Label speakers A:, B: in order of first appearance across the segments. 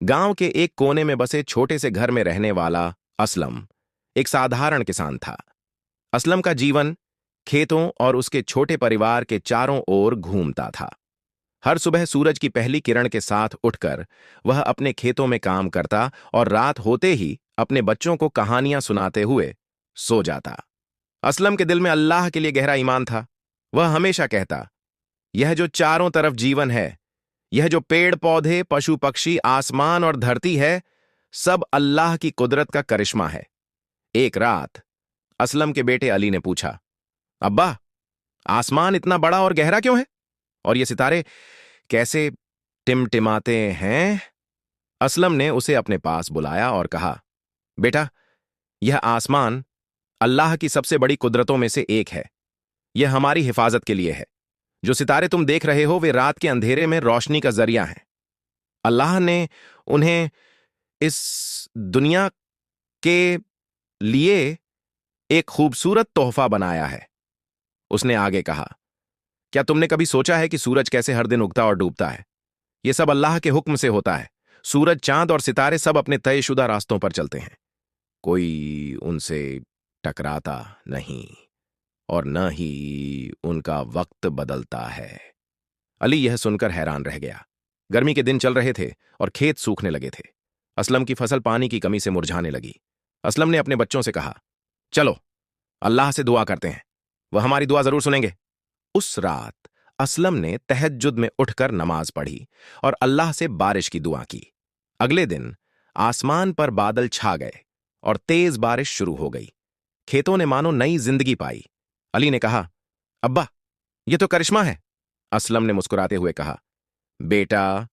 A: गांव के एक कोने में बसे छोटे से घर में रहने वाला असलम एक साधारण किसान था। असलम का जीवन खेतों और उसके छोटे परिवार के चारों ओर घूमता था। हर सुबह सूरज की पहली किरण के साथ उठकर वह अपने खेतों में काम करता और रात होते ही अपने बच्चों को कहानियां सुनाते हुए सो जाता। असलम के दिल में अल्लाह के लिए गहरा ईमान था। वह हमेशा कहता, यह जो चारों तरफ जीवन है, यह जो पेड़ पौधे, पशु पक्षी, आसमान और धरती है, सब अल्लाह की कुदरत का करिश्मा है। एक रात असलम के बेटे अली ने पूछा, अब्बा, आसमान इतना बड़ा और गहरा क्यों है? और ये सितारे कैसे टिमटिमाते हैं? असलम ने उसे अपने पास बुलाया और कहा, बेटा, यह आसमान अल्लाह की सबसे बड़ी कुदरतों में से एक है। यह हमारी हिफाजत के लिए है। जो सितारे तुम देख रहे हो, वे रात के अंधेरे में रोशनी का जरिया हैं। अल्लाह ने उन्हें इस दुनिया के लिए एक खूबसूरत तोहफा बनाया है। उसने आगे कहा, क्या तुमने कभी सोचा है कि सूरज कैसे हर दिन उगता और डूबता है? यह सब अल्लाह के हुक्म से होता है। सूरज, चांद और सितारे सब अपने तयशुदा रास्तों पर चलते हैं। कोई उनसे टकराता नहीं और न ही उनका वक्त बदलता है। अली यह सुनकर हैरान रह गया। गर्मी के दिन चल रहे थे और खेत सूखने लगे थे। असलम की फसल पानी की कमी से मुरझाने लगी। असलम ने अपने बच्चों से कहा, चलो अल्लाह से दुआ करते हैं, वह हमारी दुआ जरूर सुनेंगे। उस रात असलम ने तहज्जुद में उठकर नमाज पढ़ी और अल्लाह से बारिश की दुआ की। अगले दिन आसमान पर बादल छा गए और तेज बारिश शुरू हो गई। खेतों ने मानो नई जिंदगी पाई। अली ने कहा, अब्बा, यह तो करिश्मा है। असलम ने मुस्कुराते हुए कहा, बेटा,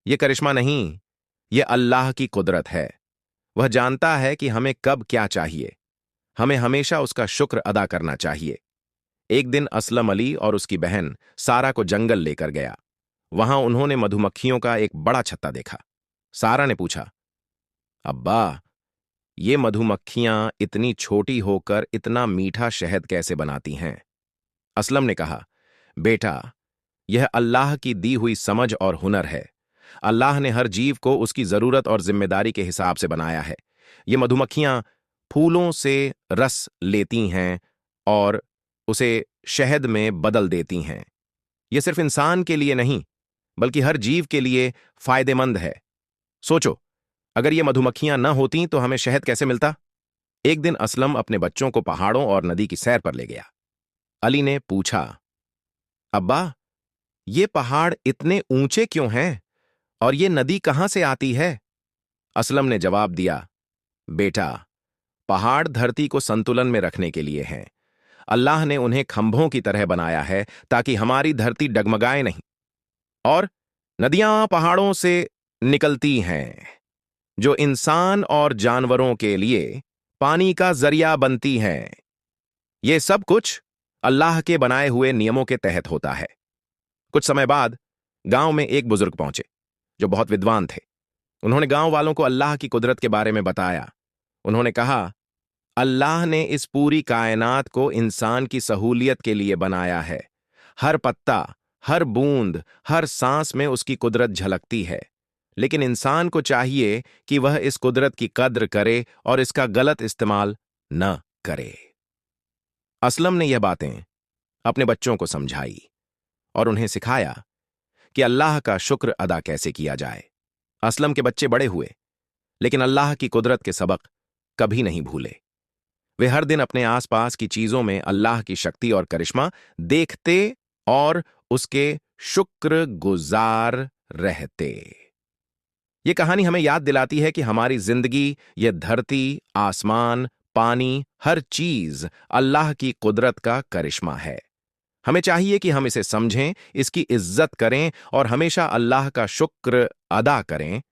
A: यह करिश्मा नहीं, यह अल्लाह की कुदरत है। वह जानता है कि हमें कब क्या चाहिए। हमें हमेशा उसका शुक्र अदा करना चाहिए। एक दिन असलम अली और उसकी बहन सारा को जंगल लेकर गया। वहां उन्होंने मधुमक्खियों का एक बड़ा छत्ता देखा। सारा ने पूछा, अब्बा, ये मधुमक्खियां इतनी छोटी होकर इतना मीठा शहद कैसे बनाती हैं? असलम ने कहा, बेटा, यह अल्लाह की दी हुई समझ और हुनर है। अल्लाह ने हर जीव को उसकी जरूरत और जिम्मेदारी के हिसाब से बनाया है। ये मधुमक्खियां फूलों से रस लेती हैं और उसे शहद में बदल देती हैं। यह सिर्फ इंसान के लिए नहीं, बल्कि हर जीव के लिए फायदेमंद है। सोचो, अगर ये मधुमक्खियां न होतीं तो हमें शहद कैसे मिलता? एक दिन असलम अपने बच्चों को पहाड़ों और नदी की सैर पर ले गया। अली ने पूछा, अब्बा, ये पहाड़ इतने ऊंचे क्यों हैं और ये नदी कहां से आती है? असलम ने जवाब दिया, बेटा, पहाड़ धरती को संतुलन में रखने के लिए हैं। अल्लाह ने उन्हें खंभों की तरह बनाया है ताकि हमारी धरती डगमगाए नहीं। और नदियां पहाड़ों से निकलती हैं, जो इंसान और जानवरों के लिए पानी का जरिया बनती हैं। ये सब कुछ अल्लाह के बनाए हुए नियमों के तहत होता है। कुछ समय बाद गांव में एक बुजुर्ग पहुंचे, जो बहुत विद्वान थे। उन्होंने गांव वालों को अल्लाह की कुदरत के बारे में बताया। उन्होंने कहा, अल्लाह ने इस पूरी कायनात को इंसान की सहूलियत के लिए बनाया है। हर पत्ता, हर बूंद, हर सांस में उसकी कुदरत झलकती है। लेकिन इंसान को चाहिए कि वह इस कुदरत की कद्र करे और इसका गलत इस्तेमाल न करे। असलम ने यह बातें अपने बच्चों को समझाई और उन्हें सिखाया कि अल्लाह का शुक्र अदा कैसे किया जाए। असलम के बच्चे बड़े हुए, लेकिन अल्लाह की कुदरत के सबक कभी नहीं भूले। वे हर दिन अपने आसपास की चीजों में अल्लाह की शक्ति और करिश्मा देखते और उसके शुक्र गुजार रहते। ये कहानी हमें याद दिलाती है कि हमारी जिंदगी, ये धरती, आसमान, पानी, हर चीज अल्लाह की कुदरत का करिश्मा है। हमें चाहिए कि हम इसे समझें, इसकी इज्जत करें और हमेशा अल्लाह का शुक्र अदा करें,